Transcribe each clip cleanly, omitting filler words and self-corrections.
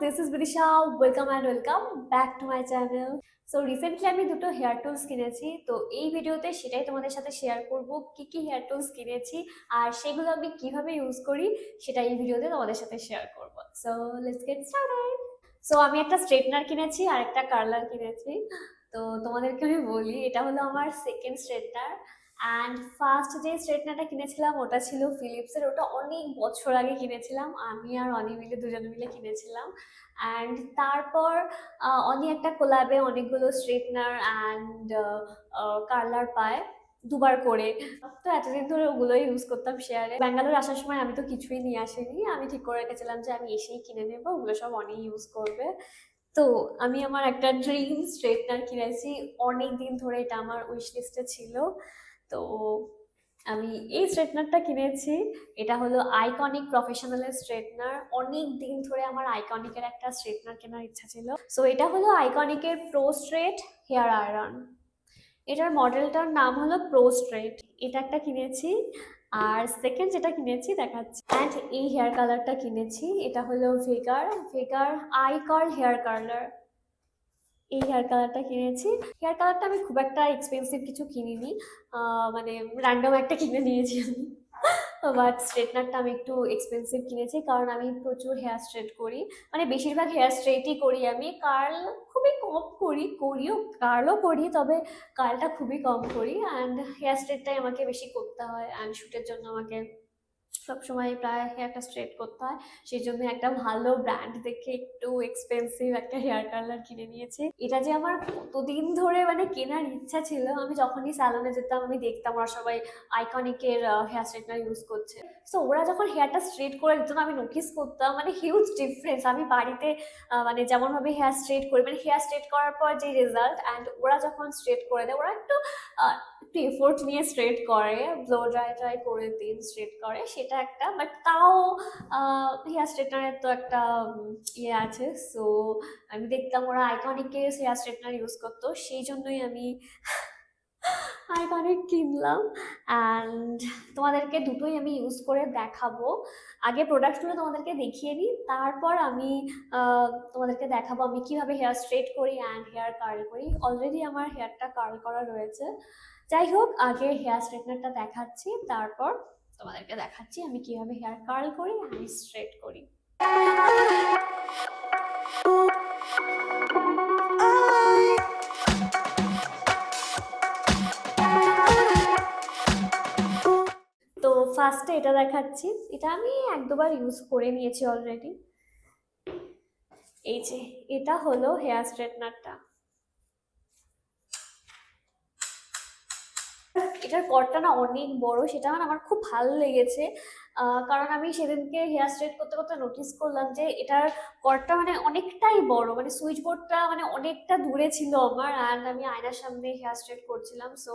this is Vidisha. Welcome and welcome back to my channel. So recently আমি দুটো hair tools কিনেছি, তো এই ভিডিওতে সেটাই তোমাদের সাথে শেয়ার করব কি কি হেয়ার টুলস কিনেছি আর সেগুলো আমি কিভাবে ইউজ করি সেটা এই ভিডিওতে তোমাদের সাথে শেয়ার করব। So let's get started. So আমি একটা স্ট্রেটনার কিনেছি আর একটা কার্লার কিনেছি। তো তোমাদেরকে আমি বলি, এটা হলো আমার সেকেন্ড স্ট্রেটনার। অ্যান্ড ফার্স্ট যে স্ট্রেটনারটা কিনেছিলাম ওটা ছিল ফিলিপসের, ওটা অনেক বছর আগে কিনেছিলাম, আমি আর অনি মিলে দুজনে মিলে কিনেছিলাম। অ্যান্ড তারপর অনি একটা কোলাবে অনেকগুলো স্ট্রেটনার অ্যান্ড কার্লার পায় দুবার করে। তো এতদিন ধরে ওগুলোই ইউজ করতাম শেয়ারে। ব্যাঙ্গালোর আসার সময় আমি তো কিছুই নিয়ে আসিনি, আমি ঠিক করে রেখেছিলাম যে আমি এসেই কিনে নেবো, ওগুলো সব অনেক ইউজ করবে। তো আমি আমার একটা ড্রিম স্ট্রেটনার কিনেছি, অনেক দিন ধরে এটা আমার উইশ লিস্টে ছিল। তো আমি এই স্ট্রেটনারটা কিনেছি, এটা হলো আইকনিক প্রফেশনালের স্ট্রেটনার। অনেক দিন ধরে আমার আইকনিকের একটা স্ট্রেটনার কেনার ইচ্ছা ছিল। সো এটা হলো আইকনিকের প্রো স্ট্রেট হেয়ার আয়রন। এটার মডেলটার নাম হলো প্রো স্ট্রেট। এটা একটা কিনেছি। আর সেকেন্ড যেটা কিনেছি দেখাচ্ছি, অ্যান্ড এই হেয়ার কালারটা কিনেছি, এটা হলো ভেগার ভেগার আই কার্ল হেয়ার কালার। এই হেয়ার কালারটা কিনেছি। হেয়ার কালারটা আমি খুব একটা এক্সপেন্সিভ কিছু কিনিনি, মানে র্যান্ডম একটা কিনে নিয়েছি আমি। বাট স্ট্রেটনারটা আমি একটু এক্সপেন্সিভ কিনেছি, কারণ আমি প্রচুর হেয়ার স্ট্রেট করি, মানে বেশিরভাগ হেয়ার স্ট্রেটই করি আমি। কার্ল খুবই কম করি, করিও কার্লও করি, তবে কার্লটা খুবই কম করি। অ্যান্ড হেয়ার স্ট্রেটটাই আমাকে বেশি করতে হয়, অ্যান্ড শ্যুটের জন্য আমাকে সবসময় প্রায় হেয়ারটা স্ট্রেট করতে হয়। সেই জন্য একটা ভালো ব্র্যান্ড দেখে একটু এক্সপেন্সিভ একটা হেয়ার কালার কিনে নিয়েছি। এটা যে আমার কতদিন ধরে মানে কেনার ইচ্ছা ছিল, আমি যখনই স্যালনে যেতাম আমি দেখতাম ওরা সবাই আইকনিকের হেয়ার স্ট্রেটনার ইউজ করছে। সো ওরা যখন হেয়ারটা স্ট্রেট করে দিত না, আমি নোটিস করতাম মানে হিউজ ডিফারেন্স। আমি বাড়িতে মানে যেমনভাবে হেয়ার স্ট্রেট করি, মানে হেয়ার স্ট্রেট করার পর যে রেজাল্ট, অ্যান্ড ওরা যখন স্ট্রেট করে দেয়, ওরা একটু একটু এফোর্ট নিয়ে স্ট্রেট করে, ব্লো ড্রাই ট্রাই করে দিন স্ট্রেট করে, সেটা একটা। বাট তাও হেয়ার স্ট্রেটনারের তো একটা ইয়ে আছে। সো আমি দেখতাম ওরা আইকনিকের হেয়ার স্ট্রেটনার ইউজ করতো, সেই জন্যই আমি আইকনিক কিনলাম। অ্যান্ড তোমাদেরকে দুটোই আমি ইউজ করে দেখাবো। আগে প্রোডাক্টগুলো তোমাদেরকে দেখিয়ে নিই, তারপর আমি তোমাদেরকে দেখাবো আমি কিভাবে হেয়ার স্ট্রেট করি অ্যান্ড হেয়ার কার্ল করি। অলরেডি আমার হেয়ারটা কার্ল করা রয়েছে। যাই হোক, আগে হেয়ার স্ট্রেটনারটা দেখাচ্ছি, তারপর তোমাদেরকে দেখাচ্ছি আমি কিভাবে হেয়ার কার্ল করি অ্যান্ড স্ট্রেট করি। তো ফার্স্টে এটা দেখাচ্ছি, এটা আমি এক দুবার ইউজ করে নিয়েছি অলরেডি। এই যে এটা হলো হেয়ার স্ট্রেটনারটা। এটার কর্ডটা না অনেক বড়, সেটা মানে আমার খুব ভালো লেগেছে। কারণ আমি সেদিনকে হেয়ার স্ট্রেট করতে করতে নোটিস করলাম যে এটার কর্ডটা মানে অনেকটাই বড়, মানে সুইচ বোর্ডটা মানে অনেকটা দূরে ছিল আমার, অ্যান্ড আমি আয়নার সামনে হেয়ার স্ট্রেট করছিলাম। সো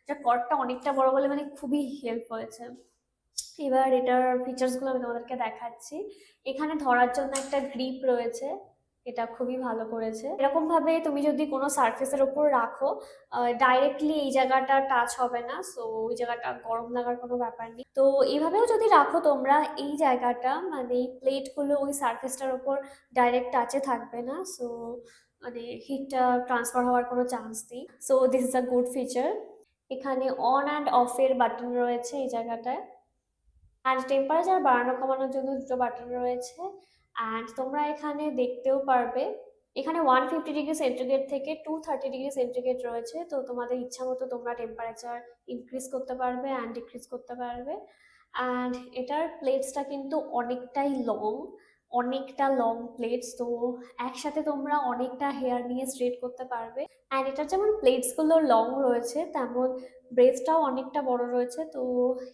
এটা কর্ডটা অনেকটা বড় বলে মানে খুবই হেল্প হয়েছে। এবার এটার ফিচার্সগুলো আমি তোমাদেরকে দেখাচ্ছি। এখানে ধরার জন্য একটা গ্রিপ রয়েছে, এটা খুবই ভালো করেছে। এরকম ভাবে তুমি যদি কোনো সারফেসের ওপর রাখো, ডাইরেক্টলি এই জায়গাটা টাচ হবে না, সো ওই জায়গাটা গরম লাগার কোনো ব্যাপার নেই। তো এইভাবেও যদি রাখো তোমরা, এই জায়গাটা মানে এই প্লেটগুলো ওই সারফেসটার ওপর ডাইরেক্ট টাচে থাকবে না, সো মানে হিটটা ট্রান্সফার হওয়ার কোনো চান্স নেই। So this is a good feature. এখানে অন অ্যান্ড অফের বাটন রয়েছে এই জায়গাটায়, অ্যান্ড টেম্পারেচার বাড়ানো কমানোর জন্য দুটো বাটন রয়েছে। অ্যান্ড তোমরা এখানে দেখতেও পারবে, এখানে 150°C থেকে 230°C রয়েছে। তো তোমাদের ইচ্ছা মতো তোমরা টেম্পারেচার ইনক্রিজ করতে পারবে অ্যান্ড ডিক্রিজ করতে পারবে। অ্যান্ড এটার প্লেটসটা কিন্তু অনেকটা লং প্লেটস, তো একসাথে তোমরা অনেকটা হেয়ার নিয়ে স্ট্রেট করতে পারবে। অ্যান্ড এটার যেমন প্লেটসগুলো লং রয়েছে, তেমন ব্রেসটাও অনেকটা বড় রয়েছে, তো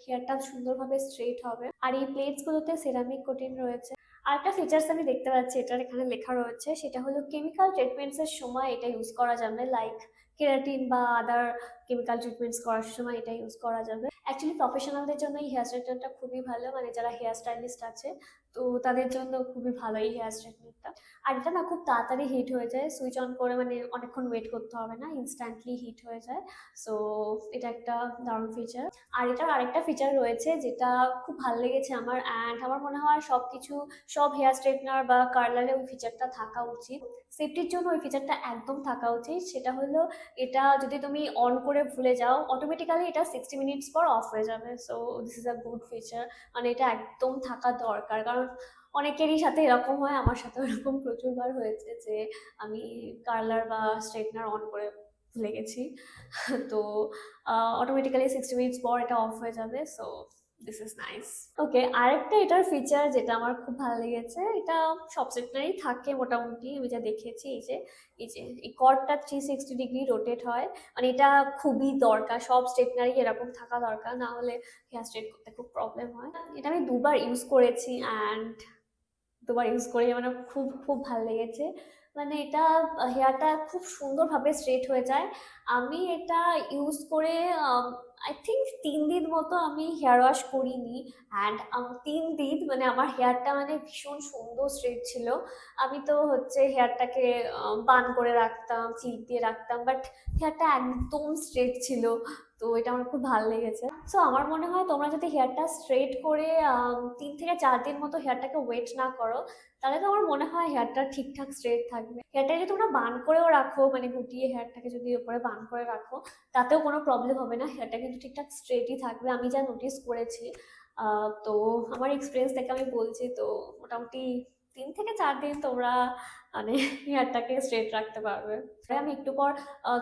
হেয়ারটা সুন্দরভাবে স্ট্রেট হবে। আর এই প্লেটসগুলোতে সেরামিক কোটিং রয়েছে। আরেকটা ফিচার্স আমি দেখতে পাচ্ছি এটার এখানে লেখা রয়েছে, সেটা হলো কেমিক্যাল ট্রিটমেন্টসের সময় এটা ইউজ করা যাবে, লাইক কেরাটিন বা আদার কেমিক্যাল ট্রিটমেন্টস করার সময় এটা ইউজ করা যাবে। অ্যাকচুয়ালি প্রফেশনালদের জন্য এই হেয়ার স্ট্রেটনারটা খুবই ভালো, মানে যারা হেয়ার স্টাইলিস্ট আছে তো তাদের জন্য খুবই ভালো এই হেয়ার স্ট্রেটনারটা। একটা। আর এটা না খুব তাড়াতাড়ি হিট হয়ে যায়, সুইচ অন করে মানে অনেকক্ষণ ওয়েট করতে হবে না, ইনস্ট্যান্টলি হিট হয়ে যায়। সো এটা একটা দারুণ ফিচার। আর এটার আরেকটা ফিচার রয়েছে যেটা খুব ভালো লেগেছে আমার, অ্যান্ড আমার মনে হয় সব হেয়ার স্ট্রেটনার বা কার্লারে ওই ফিচারটা থাকা উচিত। সেফটির জন্য ওই ফিচারটা একদম থাকা উচিত। সেটা হলো এটা যদি তুমি অন করে ভুলে যাও, অটোমেটিক্যালি এটা 60 মিনিটস পর অফ হয়ে যাবে। So this is a good feature, মানে এটা একদম থাকা দরকার। কারণ অনেকেরই সাথে এরকম হয়, আমার সাথে এরকম প্রচুরবার হয়েছে যে আমি কার্লার বা স্ট্রেটনার অন করে ভুলে গেছি। তো অটোমেটিক্যালি 60 মিনিটস পর এটা অফ হয়ে যাবে। So this is nice. Okay, আরেকটা এটার ফিচার যেটা আমার খুব ভালো লেগেছে, এটা সব সেক্টরেই থাকে মোটামুটি, আমি যা দেখেছি। এই যে এই কর্ডটা 360 ডিগ্রি রোটেট হয়, মানে এটা খুবই দরকার, সব স্ট্রেটনারই এরকম থাকা দরকার, না হলে হেয়ার স্ট্রেট করতে খুব প্রবলেম হয়। এটা আমি দুবার ইউজ করেছি, অ্যান্ড দুবার ইউজ করে মানে খুব খুব ভালো লেগেছে। মানে এটা হেয়ারটা খুব সুন্দরভাবে স্ট্রেট হয়ে যায়। আমি এটা ইউজ করে আই থিঙ্ক 3 দিন মতো আমি হেয়ার ওয়াশ করিনি, অ্যান্ড 3 দিন মানে আমার হেয়ারটা মানে ভীষণ সুন্দর স্ট্রেট ছিল। আমি তো হচ্ছে হেয়ারটাকে বান করে রাখতাম, ক্লিপ দিয়ে রাখতাম, বাট হেয়ারটা একদম স্ট্রেট ছিল। তো এটা আমার খুব ভালো লেগেছে। সো আমার মনে হয় তোমরা যদি হেয়ারটা স্ট্রেট করে 3 থেকে 4 দিন মতো হেয়ারটাকে ওয়েট না করো, তাহলে তো আমার মনে হয় হেয়ারটা ঠিকঠাক স্ট্রেট থাকবে। হেয়ারটা যদি তোমরা বান করেও রাখো, মানে গুটিয়ে হেয়ারটাকে যদি উপরে বান করে রাখো, তাতেও কোনো প্রবলেম হবে না, হেয়ারটা কিন্তু ঠিকঠাক স্ট্রেটই থাকবে, আমি যা নোটিস করেছি। তো আমার এক্সপিরিয়েন্স থেকে আমি বলছি। তো মোটামুটি 3 থেকে 4 দিন তোমরা মানে হেয়ারটাকে স্ট্রেট রাখতে পারবে। আমি একটু পর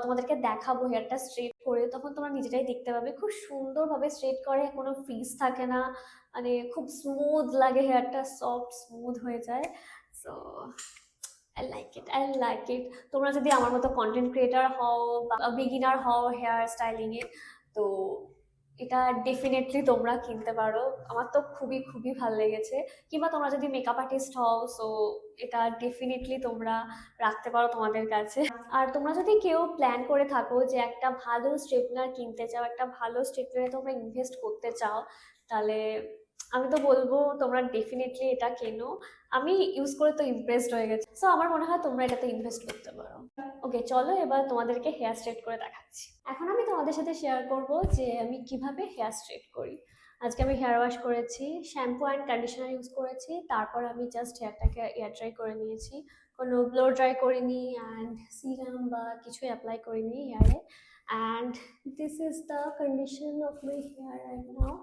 তোমাদেরকে দেখাবো হেয়ারটা স্ট্রেট করে, তখন তোমরা নিজেরাই দেখতে পাবে খুব সুন্দরভাবে স্ট্রেট করে, কোনো ফ্রিজ থাকে না, মানে খুব স্মুথ লাগে, হেয়ারটা সফট স্মুথ হয়ে যায়। So I like it. তোমরা যদি আমার মতো কন্টেন্ট ক্রিয়েটার হও বা বিগিনার হও হেয়ার স্টাইলিং এ, তো এটা ডেফিনেটলি তোমরা কিনতে পারো। আমার তো খুবই খুবই ভালো লেগেছে। কিংবা তোমরা যদি মেকআপ আর্টিস্ট হও, সো এটা ডেফিনেটলি তোমরা রাখতে পারো তোমাদের কাছে। আর তোমরা যদি কেউ প্ল্যান করে থাকো যে একটা ভালো স্ট্রেটনার কিনতে চাও, একটা ভালো স্ট্রেটনারে তোমরা ইনভেস্ট করতে চাও, তাহলে আমি তো বলবো তোমরা ডেফিনেটলি এটা কেনো। আমি ইউজ করে তো ইমপ্রেসড হয়ে গেছি। সো আমার মনে হয় তোমরা এটাতে ইনভেস্ট করতে পারো। ওকে, চলো এবার তোমাদেরকে হেয়ার স্ট্রেট করে দেখাচ্ছি। এখন আমি তোমাদের সাথে শেয়ার করব যে আমি কিভাবে হেয়ার স্ট্রেট করি। আজকে আমি হেয়ার ওয়াশ করেছি, শ্যাম্পু অ্যান্ড কন্ডিশনার ইউজ করেছি, তারপর আমি জাস্ট হেয়ারটাকে এয়ার ড্রাই করে নিয়েছি, কোনো ব্লো ড্রাই করিনি, অ্যান্ড সিরাম বা কিছু অ্যাপ্লাই করিনি হেয়ারে। And this is the condition of my hair right now.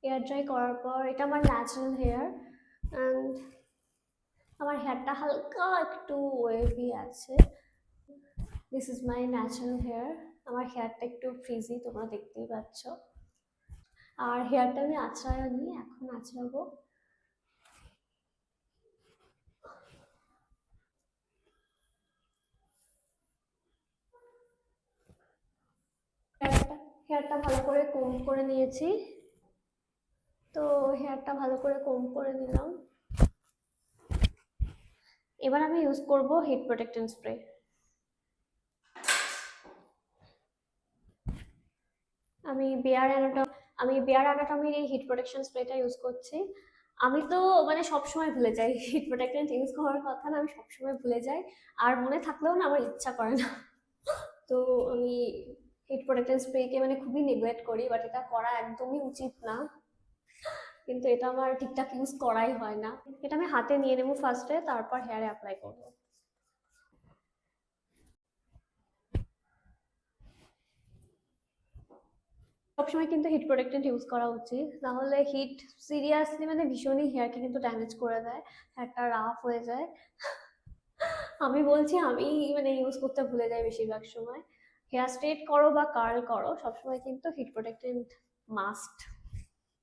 Hair dry করার পর এটা আমার ন্যাচারাল হেয়ার, অ্যান্ড আমার হেয়ারটা হালকা একটু ওয়েভি আছে। This is my natural hair. আমার হেয়ারটা একটু ফ্রিজি, তোমরা দেখতেই পাচ্ছ। আর হেয়ারটা আমি আঁচড়াইনি, এখন আঁচড়াবো। হেয়ারটা ভালো করে কোম্ব করে নিয়েছি। তো হেয়ারটা ভালো করে কোম্ব করে নিলাম। এবার আমি ইউজ করব হিট প্রোটেক্টেন্ট স্প্রে। আমি বেয়ার অ্যানাটমির এই হিট প্রোটেকশন স্প্রেটা ইউজ করছি। আমি তো মানে সবসময় ভুলে যাই হিট প্রোটেক্টেন্ট ইউজ করার কথা না, আমি সবসময় ভুলে যাই, আর মনে থাকলেও না আমার ইচ্ছা করে না। তো আমি হিট প্রোটেক্টেন্ট স্প্রেকে মানে খুবই নেগলেক্ট করি, বাট এটা করা একদমই উচিত না, কিন্তু এটা আমার ঠিকঠাক ইউজ করাই হয় না। এটা আমি হাতে নিয়ে নেবো ফার্স্টে, তারপর হেয়ারে অ্যাপ্লাই করবো। সবসময় কিন্তু হিট প্রোটেক্টেন্ট ইউজ করা উচিত, নাহলে হিট সিরিয়াসলি মানে ভীষণই হেয়ারকে কিন্তু ড্যামেজ করে দেয়, হেয়ারটা রাফ হয়ে যায়। আমি বলছি আমি মানে ইউজ করতে ভুলে যাই বেশিরভাগ সময়। হেয়ার স্ট্রেট করো বা কার্ল করো, সবসময় কিন্তু হিট প্রোটেক্টেন্ট মাস্ট।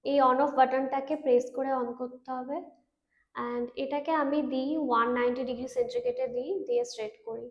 এই অন অফ বাটনটাকে প্রেস করে অন করতে হবে, অ্যান্ড এটাকে আমি দিই 190 ডিগ্রি সেন্টিগ্রেডে দিয়ে স্ট্রেট করি।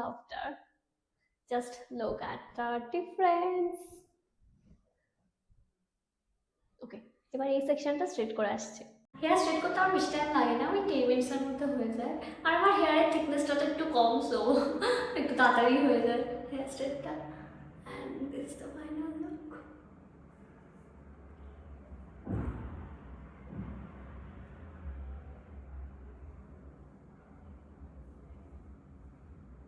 after. Just look at the difference. ওকে, এবার এই সেকশনটা স্ট্রেট করে আসছে। হেয়ার স্ট্রেট করতে আমার বেশি টাইম লাগে না, ওই 10 মিনিটসের মধ্যে হয়ে যায়। আর আমার হেয়ারের থিকনেসটা তো একটু কম, সো একটু তাড়াতাড়ি হয়ে যায় হেয়ার স্ট্রেটটা। And this the final look.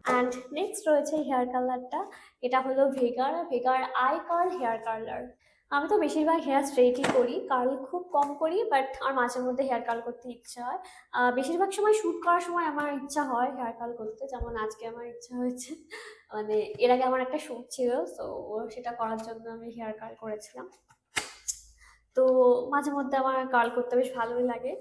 And next রয়েছে হেয়ার কালারটা, এটা হলো ভেগার ভেগার আই কার্ল হেয়ার কালার। আমি তো বেশিরভাগ হেয়ার স্ট্রেটই করি, কার্ল খুব কম করি, বাট আমার মাঝে মধ্যে হেয়ার কার্ল করতে ইচ্ছা হয়। বেশিরভাগ সময় শ্যুট করার সময় আমার ইচ্ছা হয় হেয়ার কার্ল করতে, যেমন আজকে আমার ইচ্ছা হয়েছে। মানে এর আগে আমার একটা শ্যুট ছিল, তো সেটা করার জন্য আমি হেয়ার কার্ল করেছিলাম। তো মাঝে মধ্যে আমার কার্ল করতে বেশ ভালোই লাগে।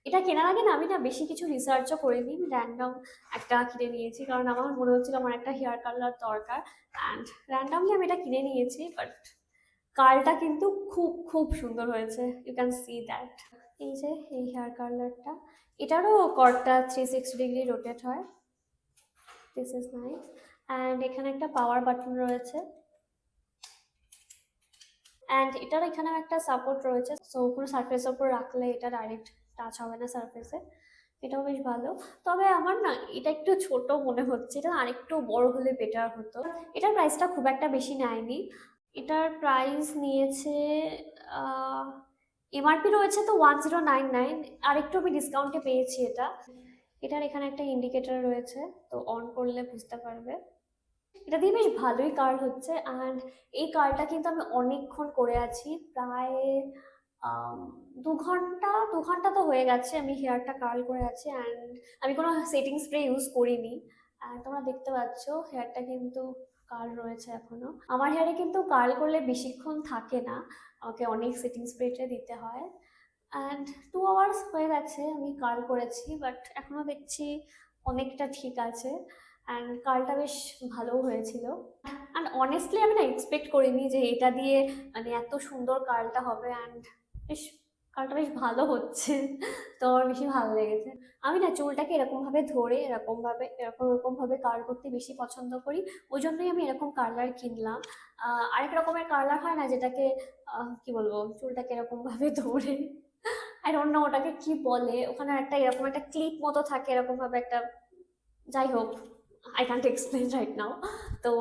এটা কেনার আগে না আমি না বেশি কিছু রিসার্চও করিনি, আমি র্যান্ডম একটা কিনে নিয়েছি, কারণ আমার মনে হচ্ছিল আমার একটা হেয়ার কালার দরকার, অ্যান্ড র্যান্ডামলি আমি এটা কিনে নিয়েছি। বাট কার্লটা কিন্তু খুব খুব সুন্দর হয়েছে, ইউ ক্যান সি দ্যাট। এই যে এই হেয়ার কালারটা, এটারও কর্ডটা 360 ডিগ্রি রোটেট হয়, দিস ইজ নাইস। অ্যান্ড এখানে একটা পাওয়ার বাটন রয়েছে, অ্যান্ড এটার এখানেও একটা সাপোর্ট রয়েছে, সো কোনো সারফেসের উপর রাখলে এটা ডাইরেক্ট টাচ হবে না সারফেসে, এটাও বেশ ভালো। তবে আমার না এটা একটু ছোট মনে হচ্ছে, এটা আরেকটু বড় হলে বেটার হতো। এটার প্রাইসটা খুব একটা বেশি নেয়নি, এটার প্রাইস নিয়েছে এমআরপি রয়েছে তো 1099, আর একটু আমি ডিসকাউন্টে পেয়েছি এটা। এটার এখানে একটা ইন্ডিকেটর রয়েছে, তো অন করলে বুঝতে পারবে। এটা দিয়ে বেশ ভালোই কার্ল হচ্ছে, অ্যান্ড এই কার্লটা কিন্তু আমি অনেকক্ষণ করে আছি, প্রায় 2 ঘন্টা তো হয়ে গেছে আমি হেয়ারটা কার্ল করে আছি, অ্যান্ড আমি কোনো সেটিং স্প্রে ইউজ করিনি। আর তোমরা দেখতে পাচ্ছ হেয়ারটা কিন্তু কার্ল রয়েছে এখনো। আমার হেয়ারে কিন্তু কার্ল করলে বেশিক্ষণ থাকে না, আমাকে অনেক সেটিং স্প্রেটা দিতে হয়। অ্যান্ড 2 আওয়ার্স হয়ে গেছে আমি কার্ল করেছি, বাট এখনো দেখছি অনেকটা ঠিক আছে, অ্যান্ড কার্লটা বেশ ভালোও হয়েছিল। অ্যান্ড অনেস্টলি আমি না এক্সপেক্ট করিনি যে এটা দিয়ে মানে এত সুন্দর কার্লটা হবে, অ্যান্ড বেশ কার্লটা বেশ ভালো হচ্ছে, তো আমার বেশি ভালো লেগেছে। আমি না চুলটাকে এরকমভাবে ধরে এরকম কার্ল করতে বেশি পছন্দ করি, ওই জন্যই আমি এরকম কার্লার কিনলাম। আরেক রকমের কার্লার হয় না, যেটাকে কি বলবো, চুলটাকে এরকমভাবে ধরে, আই ডোন্ট নো ওটাকে কি বলে, ওখানে একটা এরকম একটা ক্লিপ মতো থাকে এরকম ভাবে একটা, যাই হোক I can't explain right now. তো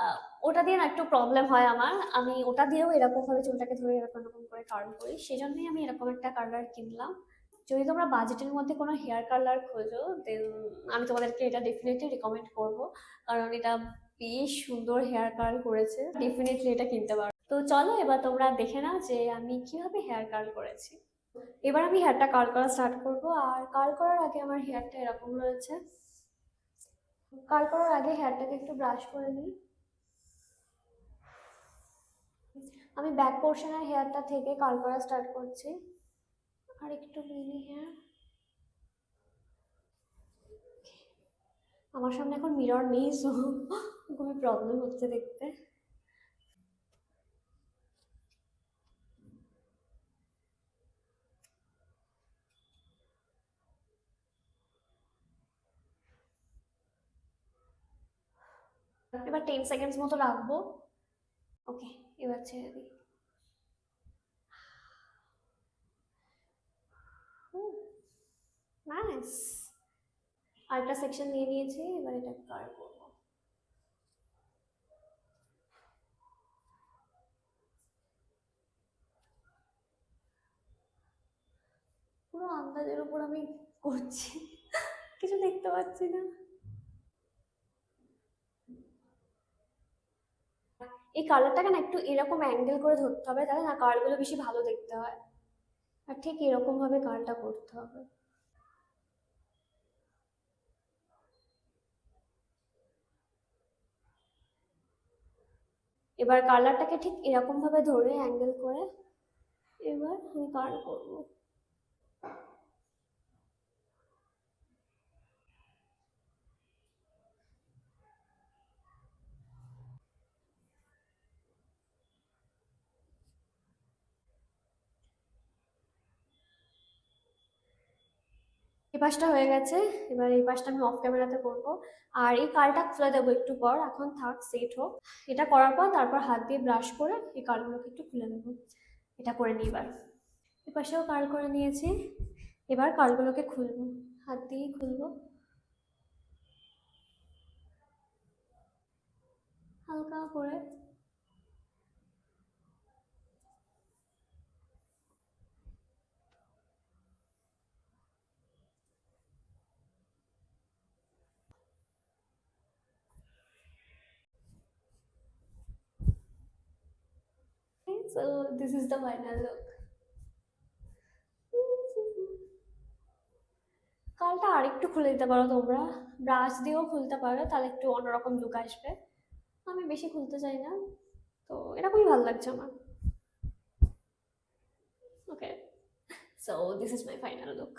আহ, ওটা দিয়ে না একটু প্রবলেম হয় আমার, আমি ওটা দিয়েও এরকম ভাবে চুলটাকে ধরে এরকম এরকম করে কার্ল করি, সেই জন্যই আমি এরকম একটা কালার কিনলাম। যদি তোমরা বাজেটের মধ্যে কোনো হেয়ার কালার খোঁজো, দেন আমি তোমাদেরকে এটা ডেফিনেটলি রিকমেন্ড করবো, কারণ এটা বেশ সুন্দর হেয়ার কার্ল করেছে, ডেফিনেটলি এটা কিনতে পারো। তো চলো এবার তোমরা দেখে নাও যে আমি কিভাবে হেয়ার কার্ল করেছি। এবার আমি হেয়ারটা কার্ল করা স্টার্ট করবো, আর কার্ল করার আগে আমার হেয়ারটা এরকম রয়েছে। কার্ল করার আগে হেয়ারটাকে একটু ব্রাশ করে নিই। আমি ব্যাক পোর্শনের হেয়ারটা থেকে কার্ল করা স্টার্ট করছি, আর একটু মিনি হেয়ার। আমার সামনে এখন মিরর নেই, সো খুবই প্রবলেম হচ্ছে দেখতে। এবার 10 সেকেন্ডস মতো রাখবো। ওকে, এবার ছেড়ে দিই। নাইস, আরেকটা সেকশন নিয়ে নিয়েছি, এবার এটা কার্ল করবো। পুরো আন্দাজের উপর আমি করছি, কিছু দেখতে পাচ্ছি না। এই কালারটাকে না একটু এরকম অ্যাঙ্গেল করে ধরতে হবে, তাহলে না কার্লগুলো বেশি ভালো দেখতে হয়, আর ঠিক এরকম ভাবে কার্লটা করতে হবে। এবার কালারটাকে ঠিক এরকম ভাবে ধরে অ্যাঙ্গেল করে এবার আমি কার্ল করবো। এই পাশটা হয়ে গেছে, এবার এই পাশটা আমি অফ ক্যামেরাতে করবো। আর এই কালটা খুলে দেবো একটু পর, এখন থাক সেট হোক। এটা করার পর তারপর হাত দিয়ে ব্রাশ করে এই কালগুলোকে একটু খুলে নেবো। এটা করে নিই এবার। এ পাশেও কার্ল করে নিয়েছি, এবার কার্লগুলোকে খুলবো, হাত দিয়েই খুলবো হালকা করে। So this is the final look. কালটা আরেকটু খুলে দিতে পারো তোমরা, ব্রাশ দিয়েও খুলতে পারো, তাহলে একটু অন্যরকম লুক আসবে। আমি বেশি খুলতে চাই না, তো এরকমই ভালো লাগছে আমার। Okay, so this is my final look.